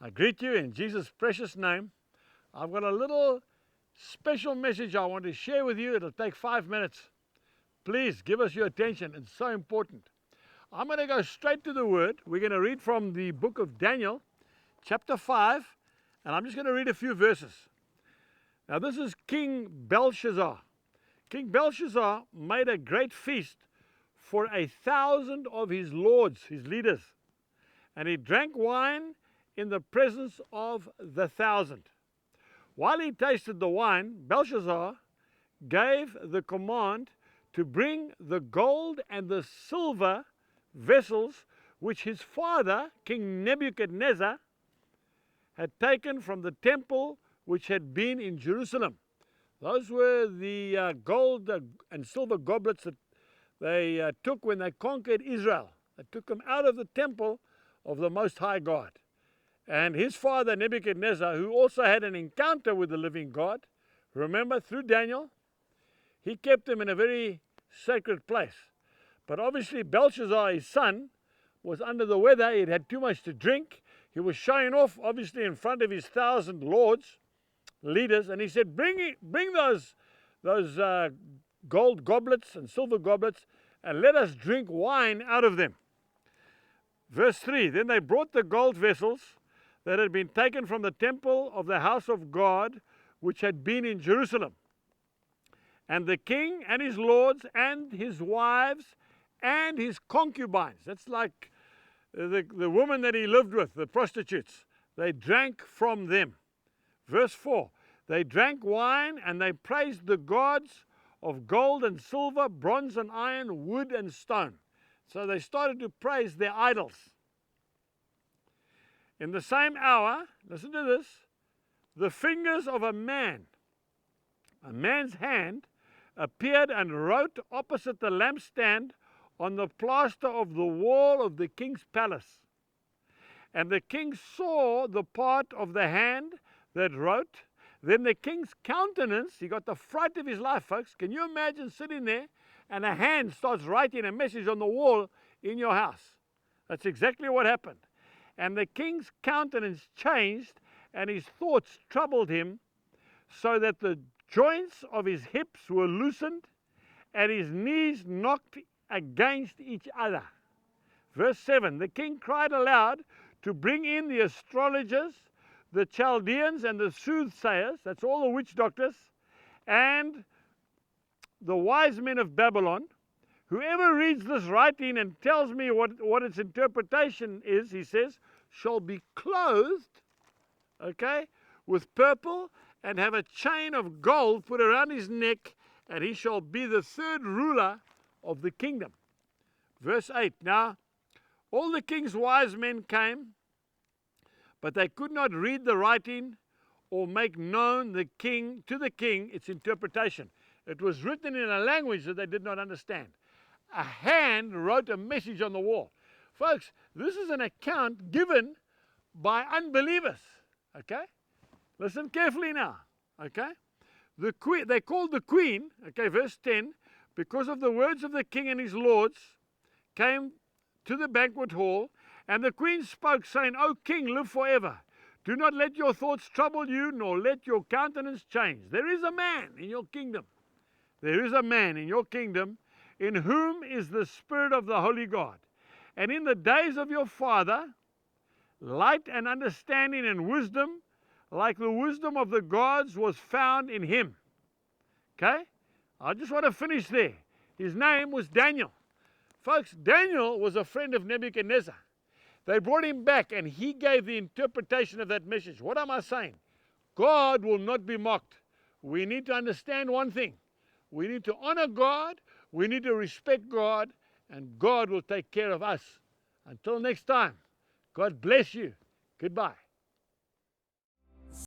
I greet you in Jesus' precious name. I've got a little special message I want to share with you. It'll take 5 minutes. Please give us your attention. It's so important. I'm going to go straight to the word. We're going to read from the book of Daniel, chapter 5, and I'm just going to read a few verses. Now, this is King Belshazzar. King Belshazzar made a great feast for 1,000 of his lords, his leaders, and he drank wine in the presence of the 1,000. While he tasted the wine, Belshazzar gave the command to bring the gold and the silver vessels which his father, King Nebuchadnezzar, had taken from the temple which had been in Jerusalem. Those were the gold and silver goblets that they took when they conquered Israel. They took them out of the temple of the Most High God. And his father Nebuchadnezzar, who also had an encounter with the living God, remember, through Daniel, he kept him in a very sacred place. But obviously Belshazzar, his son, was under the weather. He'd had too much to drink. He was showing off, obviously, in front of his 1,000 lords, leaders, and he said, bring those gold goblets and silver goblets, and let us drink wine out of them. Verse 3, then they brought the gold vessels that had been taken from the temple of the house of God, which had been in Jerusalem. And the king and his lords and his wives and his concubines, that's like the woman that he lived with, the prostitutes, they drank from them. Verse 4, they drank wine and they praised the gods of gold and silver, bronze and iron, wood and stone. So they started to praise their idols. In the same hour, listen to this, the fingers of a man's hand, appeared and wrote opposite the lampstand on the plaster of the wall of the king's palace. And the king saw the part of the hand that wrote. Then the king's countenance, he got the fright of his life, folks. Can you imagine sitting there and a hand starts writing a message on the wall in your house? That's exactly what happened. And the king's countenance changed, and his thoughts troubled him, so that the joints of his hips were loosened, and his knees knocked against each other. Verse 7, the king cried aloud to bring in the astrologers, the Chaldeans, and the soothsayers, that's all the witch doctors, and the wise men of Babylon. Whoever reads this writing and tells me what its interpretation is, he says, shall be clothed, okay, with purple and have a chain of gold put around his neck, and he shall be the third ruler of the kingdom. Verse 8, now all the king's wise men came, but they could not read the writing or make known to the king its interpretation. It was written in a language that they did not understand. A hand wrote a message on the wall. Folks, this is an account given by unbelievers. Okay? Listen carefully now. Okay? They called the queen, okay, verse 10, because of the words of the king and his lords came to the banquet hall, and the queen spoke, saying, O king, live forever. Do not let your thoughts trouble you, nor let your countenance change. There is a man in your kingdom. There is a man in your kingdom in whom is the Spirit of the Holy God. And in the days of your father, light and understanding and wisdom, like the wisdom of the gods, was found in him. Okay? I just want to finish there. His name was Daniel. Folks, Daniel was a friend of Nebuchadnezzar. They brought him back and he gave the interpretation of that message. What am I saying? God will not be mocked. We need to understand one thing. We need to honor God. We need to respect God, and God will take care of us. Until next time, God bless you. Goodbye.